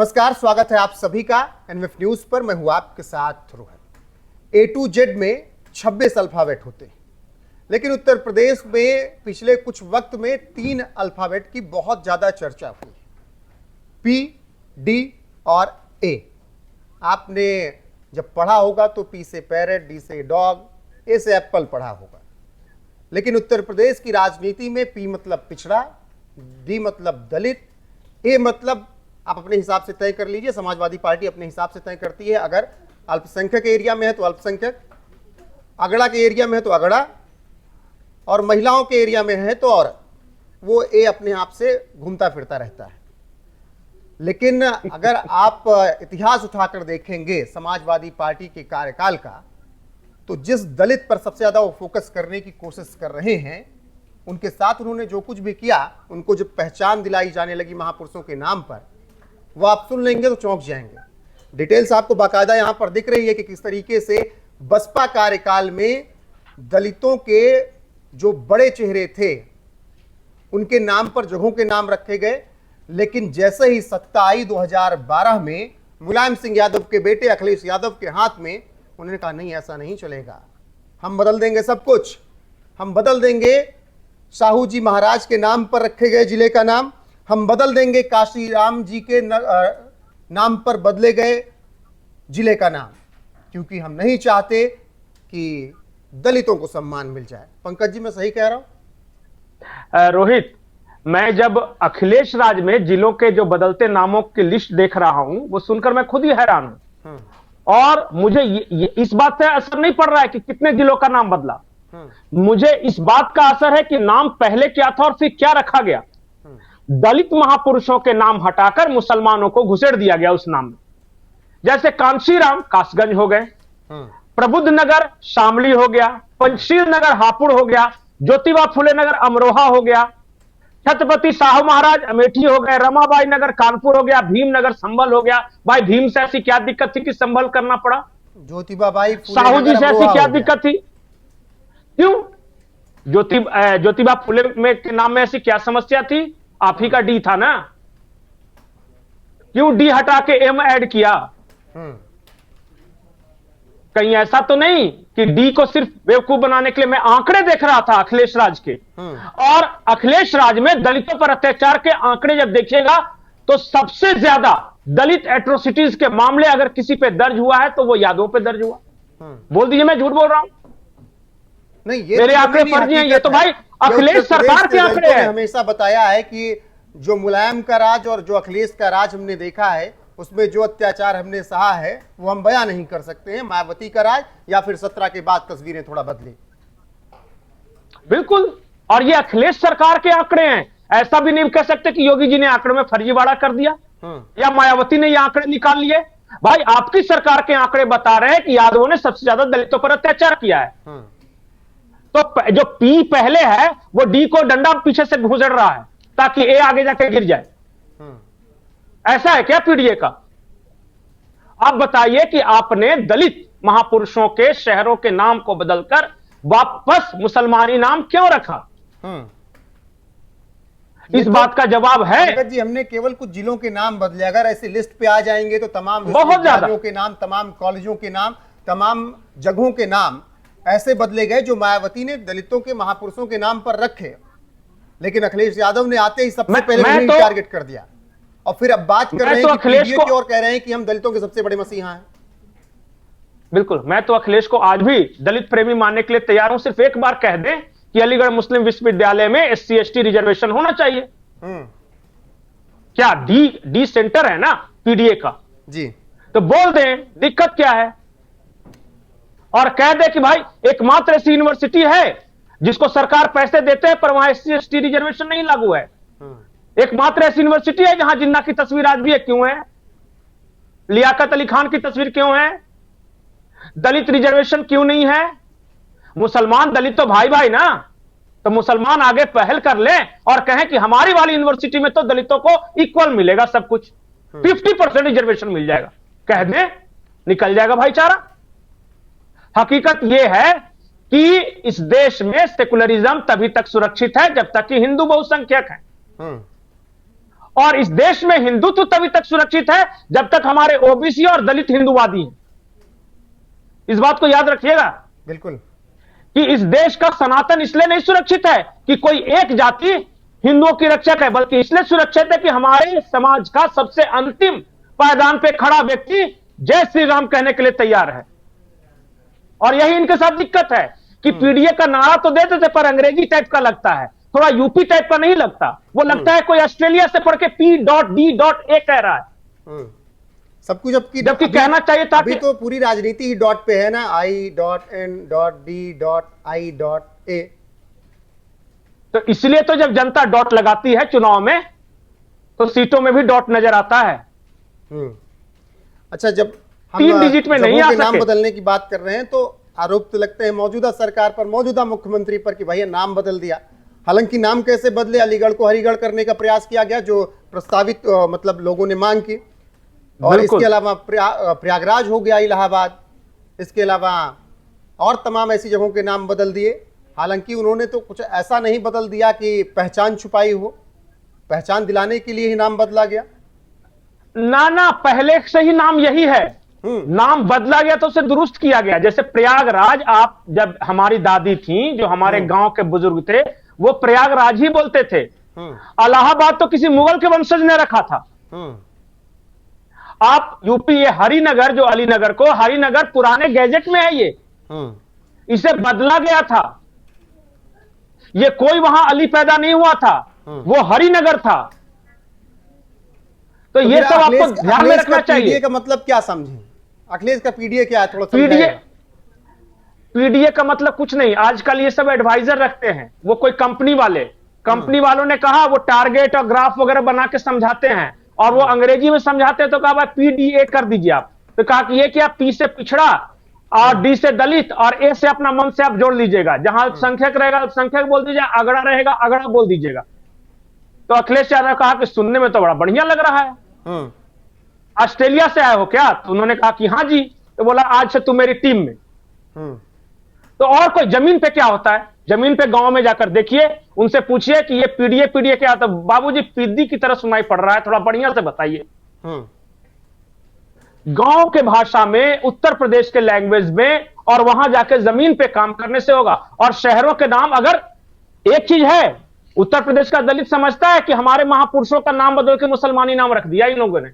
नमस्कार, स्वागत है आप सभी का एनवीएफ न्यूज पर। मैं हूं आपके साथ रोहन। ए टू जेड में 26 अल्फाबेट होते हैं, लेकिन उत्तर प्रदेश में पिछले कुछ वक्त में 3 अल्फाबेट की बहुत ज्यादा चर्चा हुई, पी, डी और ए। आपने जब पढ़ा होगा तो पी से पैरेट, डी से डॉग, ए से एप्पल पढ़ा होगा। लेकिन उत्तर प्रदेश की राजनीति में पी मतलब पिछड़ा, डी मतलब दलित, ए मतलब आप अपने हिसाब से तय कर लीजिए। समाजवादी पार्टी अपने हिसाब से तय करती है, अगर अल्पसंख्यक एरिया में है तो अल्पसंख्यक, अगड़ा के एरिया में है तो अगड़ा, और महिलाओं के एरिया में है तो औरत। वो ए अपने आप से घूमता फिरता रहता है। लेकिन अगर आप इतिहास उठाकर देखेंगे समाजवादी पार्टी के कार्यकाल का, तो जिस दलित पर सबसे ज्यादा वो फोकस करने की कोशिश कर रहे हैं, उनके साथ उन्होंने जो कुछ भी किया, उनको जब पहचान दिलाई जाने लगी महापुरुषों के नाम पर, वो आप सुन लेंगे तो चौंक जाएंगे। डिटेल्स आपको बाकायदा यहां पर दिख रही है कि किस तरीके से बसपा कार्यकाल में दलितों के जो बड़े चेहरे थे उनके नाम पर जगहों के नाम रखे गए। लेकिन जैसे ही सत्ता आई 2012 में मुलायम सिंह यादव के बेटे अखिलेश यादव के हाथ में, उन्होंने कहा नहीं, ऐसा नहीं चलेगा, हम बदल देंगे सब कुछ। हम बदल देंगे साहू जी महाराज के नाम पर रखे गए जिले का नाम, हम बदल देंगे काशी राम जी के नाम पर बदले गए जिले का नाम, क्योंकि हम नहीं चाहते कि दलितों को सम्मान मिल जाए। पंकज जी, मैं सही कह रहा हूं? रोहित, मैं जब अखिलेश राज में जिलों के जो बदलते नामों की लिस्ट देख रहा हूं, वो सुनकर मैं खुद ही हैरान हूं। और मुझे इस बात से असर नहीं पड़ रहा है कि कितने जिलों का नाम बदला। मुझे इस बात का असर है कि नाम पहले क्या था और फिर क्या रखा गया। दलित महापुरुषों के नाम हटाकर मुसलमानों को घुसेड़ दिया गया उस नाम में। जैसे कांशीराम कासगंज हो गए, प्रबुद्ध नगर शामली हो गया, पंचशील नगर हापुड़ हो गया, ज्योतिबा फुले नगर अमरोहा हो गया, छत्रपति साहू महाराज अमेठी हो गए, रमाबाई नगर कानपुर हो गया, भीम नगर संभल हो गया। भाई भीम से ऐसी क्या दिक्कत थी कि संभल करना पड़ा? ज्योतिबाबाई साहू जी से ऐसी क्या दिक्कत थी? क्यों? ज्योतिबा फुले में के नाम में ऐसी क्या समस्या थी? आप ही का डी था ना, क्यों डी हटा के एम ऐड किया? कहीं ऐसा तो नहीं कि डी को सिर्फ बेवकूफ बनाने के लिए? मैं आंकड़े देख रहा था अखिलेश राज के, और अखिलेश राज में दलितों पर अत्याचार के आंकड़े जब देखिएगा तो सबसे ज्यादा दलित एट्रोसिटीज के मामले अगर किसी पे दर्ज हुआ है तो वो यादव पे दर्ज हुआ। बोल दीजिए मैं झूठ बोल रहा हूं? नहीं, ये मेरे आंकड़े फर्जी हैं। ये तो भाई अखिलेश सरकार के आंकड़े हैं। हमेशा बताया है कि जो मुलायम का राज और जो अखिलेश का राज हमने देखा है, उसमें जो अत्याचार हमने सहा है वो हम बयां नहीं कर सकते हैं। मायावती का राज या फिर 17 के बाद तस्वीरें थोड़ा बदली। बिल्कुल, और ये अखिलेश सरकार के आंकड़े हैं। ऐसा भी नहीं कह सकते कि योगी जी ने आंकड़ों में फर्जीवाड़ा कर दिया या मायावती ने ये आंकड़े निकाल लिए। भाई आपकी सरकार के आंकड़े बता रहे हैं कि यादवों ने सबसे ज्यादा दलितों पर अत्याचार किया है। तो जो पी पहले है वो डी को डंडा पीछे से घुसड़ रहा है ताकि ए आगे जाके गिर जाए। ऐसा है क्या पीडीए का? आप बताइए कि आपने दलित महापुरुषों के शहरों के नाम को बदलकर वापस मुसलमानी नाम क्यों रखा? इस बात का जवाब है जी, हमने केवल कुछ जिलों के नाम बदले। अगर ऐसी लिस्ट पे आ जाएंगे तो तमाम विश्वविद्यालयों के नाम, तमाम कॉलेजों के नाम, तमाम जगहों के नाम ऐसे बदले गए जो मायावती ने दलितों के महापुरुषों के नाम पर रखे। लेकिन अखिलेश यादव ने आते ही सबसे पहले टारगेट कर दिया, और फिर अब बात कर रहे हैं कि पीडीए की ओर कह रहे हैं कि हम दलितों के सबसे बड़े मसीहा हैं। बिल्कुल, मैं तो अखिलेश को आज भी दलित प्रेमी मानने के लिए तैयार हूं। सिर्फ एक बार कह दें कि अलीगढ़ मुस्लिम विश्वविद्यालय में SC ST रिजर्वेशन होना चाहिए। क्या डी सेंटर है ना पीडीए का जी, तो बोल दें दिक्कत क्या है, और कह दे कि भाई एकमात्र ऐसी यूनिवर्सिटी है जिसको सरकार पैसे देते हैं पर वहां SC ST रिजर्वेशन नहीं लागू है। एकमात्र ऐसी यूनिवर्सिटी है जहां जिन्ना की तस्वीर आज भी है, क्यों है? लियाकत अली खान की तस्वीर क्यों है? दलित रिजर्वेशन क्यों नहीं है? मुसलमान दलित तो भाई भाई ना, तो मुसलमान आगे पहल कर ले और कहें कि हमारी वाली यूनिवर्सिटी में तो दलितों को इक्वल मिलेगा, सब कुछ 50% रिजर्वेशन मिल जाएगा, कह दें निकल जाएगा भाईचारा। हकीकत यह है कि इस देश में सेकुलरिज्म तभी तक सुरक्षित है जब तक कि हिंदू बहुसंख्यक है। और इस देश में हिंदुत्व तभी तक सुरक्षित है जब तक हमारे ओबीसी और दलित हिंदूवादी हैं। इस बात को याद रखिएगा। बिल्कुल। कि इस देश का सनातन इसलिए नहीं सुरक्षित है कि कोई एक जाति हिंदुओं की रक्षक है, बल्कि इसलिए सुरक्षित है कि हमारे समाज का सबसे अंतिम पायदान पे खड़ा व्यक्ति जय श्री राम कहने के लिए तैयार है। और यही इनके साथ दिक्कत है कि पीडीए का नारा तो देते थे पर अंग्रेजी टाइप का लगता है, थोड़ा यूपी टाइप का नहीं लगता। वो लगता है कोई ऑस्ट्रेलिया से पढ़ के P.D.A कह रहा है। सब कुछ जबकि कहना चाहिए था अभी तो पूरी राजनीति ही डॉट पे है ना, I.N.D.I.A। तो इसलिए तो जब जनता डॉट लगाती है चुनाव में तो सीटों में भी डॉट नजर आता है। अच्छा, जब हम 3 डिजिट में नहीं आ सके, नाम बदलने की बात कर रहे हैं तो आरोप तो लगते हैं मौजूदा सरकार पर, मौजूदा मुख्यमंत्री पर कि भैया नाम बदल दिया। हालांकि नाम कैसे बदले, अलीगढ़ को हरिगढ़ करने का प्रयास किया गया जो प्रस्तावित मतलब लोगों ने मांग की, और इसके अलावा प्रयागराज हो गया, इलाहाबाद, इसके अलावा और तमाम ऐसी जगहों के नाम बदल दिए। हालांकि उन्होंने तो कुछ ऐसा नहीं बदल दिया कि पहचान छुपाई हो, पहचान दिलाने के लिए ही नाम बदला गया। ना पहले से ही नाम यही है। नाम बदला गया तो उसे दुरुस्त किया गया। जैसे प्रयागराज, आप जब हमारी दादी थी, जो हमारे गांव के बुजुर्ग थे, वो प्रयागराज ही बोलते थे। इलाहाबाद तो किसी मुगल के वंशज ने रखा था। आप यूपी ये हरिनगर, जो अलीनगर को हरिनगर पुराने गैजेट में है, ये इसे बदला गया था। ये कोई वहां अली पैदा नहीं हुआ था, वो हरिनगर था। तो ये सब आपको ध्यान में रखना चाहिए। पीडीए का मतलब क्या समझें? अखिलेश का पीडीए क्या है, थोड़ा पीडीए का मतलब कुछ नहीं। आजकल ये सब एडवाइजर रखते हैं, वो कोई कंपनी वालों ने कहा, वो टारगेट और ग्राफ वगैरह बना के समझाते हैं, और वो अंग्रेजी में समझाते हैं। तो कहा भाई पीडीए कर दीजिए आप, तो कहा कि ये क्या, पी से पिछड़ा और डी से दलित और ए से अपना मन से आप जोड़ लीजिएगा। जहां संख्यक रहेगा संख्यक बोल दीजिए, अगड़ा रहेगा अगड़ा बोल दीजिएगा। तो अखिलेश यादव ने कहा कि सुनने में तो बड़ा बढ़िया लग रहा है, ऑस्ट्रेलिया से आए हो क्या? तो उन्होंने कहा कि हाँ जी। तो बोला आज से तुम मेरी टीम में। तो और कोई जमीन पे क्या होता है, जमीन पे गांव में जाकर देखिए, उनसे पूछिए कि ये पीडीए क्या होता है। बाबूजी पीदी की तरह सुनाई पड़ रहा है, थोड़ा बढ़िया से बताइए। गांव के भाषा में, उत्तर प्रदेश के लैंग्वेज में, और वहां जाके जमीन पे काम करने से होगा। और शहरों के नाम, अगर एक चीज है, उत्तर प्रदेश का दलित समझता है कि हमारे महापुरुषों का नाम बदल के मुसलमानी नाम रख दिया इन लोगों ने।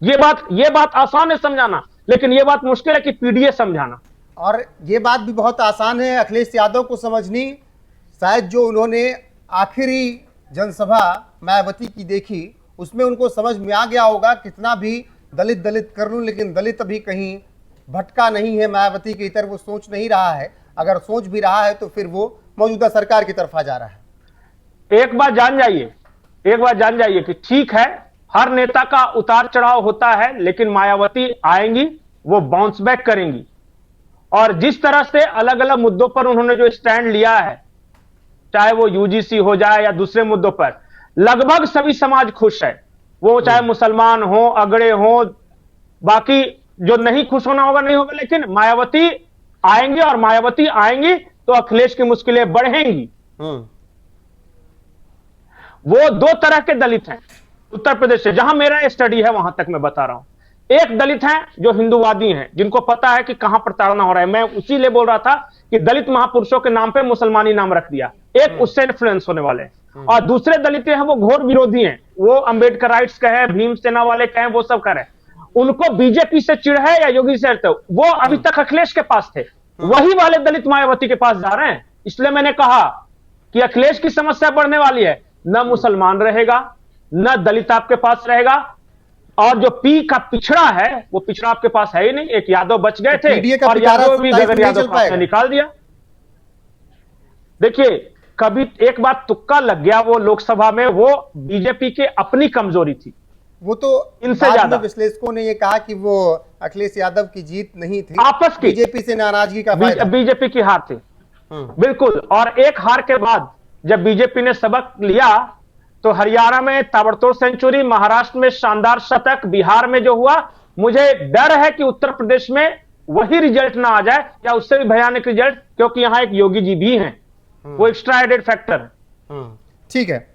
ये बात आसान है समझाना, लेकिन ये बात मुश्किल है कि पीडीए समझाना। और ये बात भी बहुत आसान है अखिलेश यादव को समझनी। शायद जो उन्होंने आखिरी जनसभा मायावती की देखी, उसमें उनको समझ में आ गया होगा कितना भी दलित कर लूं, लेकिन दलित अभी कहीं भटका नहीं है मायावती की तरफ, वो सोच नहीं रहा है। अगर सोच भी रहा है तो फिर वो मौजूदा सरकार की तरफ आ जा रहा है। एक बात जान जाइए कि ठीक है, हर नेता का उतार चढ़ाव होता है, लेकिन मायावती आएंगी, वो बाउंस बैक करेंगी। और जिस तरह से अलग अलग मुद्दों पर उन्होंने जो स्टैंड लिया है, चाहे वो यूजीसी हो जाए या दूसरे मुद्दों पर, लगभग सभी समाज खुश है। वो चाहे मुसलमान हो, अगड़े हो, बाकी जो नहीं खुश होना होगा नहीं होगा, लेकिन मायावती आएंगे, और मायावती आएंगी तो अखिलेश की मुश्किलें बढ़ेंगी। वो 2 तरह के दलित हैं उत्तर प्रदेश से, जहां मेरा स्टडी है वहां तक मैं बता रहा हूं। एक दलित हैं जो हिंदूवादी हैं, जिनको पता है कि कहां प्रताड़ना हो रहा है। मैं उसी लिए बोल रहा था कि दलित महापुरुषों के नाम पे मुसलमानी नाम रख दिया। एक उससे इन्फ्लुएंस होने वाले हैं। और दूसरे दलित हैं, वो घोर विरोधी हैं, वो अंबेडकराइट्स कहे, भीमसेना वाले कहें, वो सब करें। उनको बीजेपी से चिढ़ है या योगी से, वो अभी तक अखिलेश के पास थे, वही वाले दलित मायावती के पास जा रहे हैं। इसलिए मैंने कहा कि अखिलेश की समस्या बढ़ने वाली है। न मुसलमान रहेगा, न दलित आपके पास रहेगा, और जो पी का पिछड़ा है, वो पिछड़ा आपके पास है ही नहीं। एक यादव बच गए थे, और यादव भी जगन यादव को निकाल दिया। देखिए, कभी एक बात तुक्का लग गया वो लोकसभा में, वो बीजेपी के अपनी कमजोरी थी। वो तो इनसे ज्यादा विश्लेषकों ने ये कहा कि वो अखिलेश यादव की जीत नहीं थी, आपस की बीजेपी से नाराजगी का फायदा, बीजेपी की हार थी। बिल्कुल। और एक हार के बाद जब बीजेपी ने सबक लिया, तो हरियाणा में ताबड़तोड़ सेंचुरी, महाराष्ट्र में शानदार शतक, बिहार में जो हुआ, मुझे डर है कि उत्तर प्रदेश में वही रिजल्ट ना आ जाए या उससे भी भयानक रिजल्ट, क्योंकि यहां एक योगी जी भी हैं, वो एक्स्ट्रा एडेड फैक्टर। ठीक है।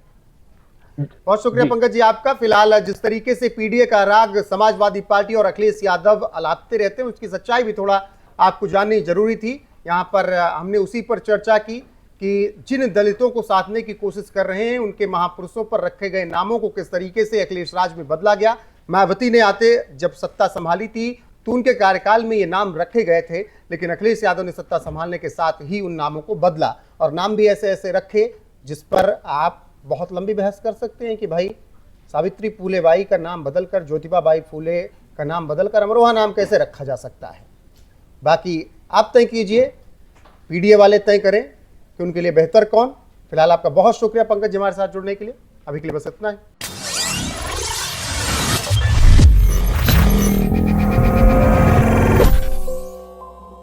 बहुत शुक्रिया जी। पंकज जी आपका। फिलहाल जिस तरीके से पीडीए का राग समाजवादी पार्टी और अखिलेश यादव अलापते रहते हैं, उसकी सच्चाई भी थोड़ा आपको जाननी जरूरी थी। यहाँ पर हमने उसी पर चर्चा की कि जिन दलितों को साधने की कोशिश कर रहे हैं, उनके महापुरुषों पर रखे गए नामों को किस तरीके से अखिलेश राज में बदला गया। मायावती ने आते जब सत्ता संभाली थी तो उनके कार्यकाल में ये नाम रखे गए थे, लेकिन अखिलेश यादव ने सत्ता संभालने के साथ ही उन नामों को बदला और नाम भी ऐसे ऐसे रखे जिस पर आप बहुत लंबी बहस कर सकते हैं कि भाई सावित्री फूले बाई का नाम बदलकर ज्योतिबा बाई फूले का नाम बदलकर अमरोहा नाम कैसे रखा जा सकता है। बाकी आप तय कीजिए, पीडीए वाले तय करें कि उनके लिए बेहतर कौन। फिलहाल आपका बहुत शुक्रिया पंकज जी हमारे साथ जुड़ने के लिए। अभी के लिए बस इतना है।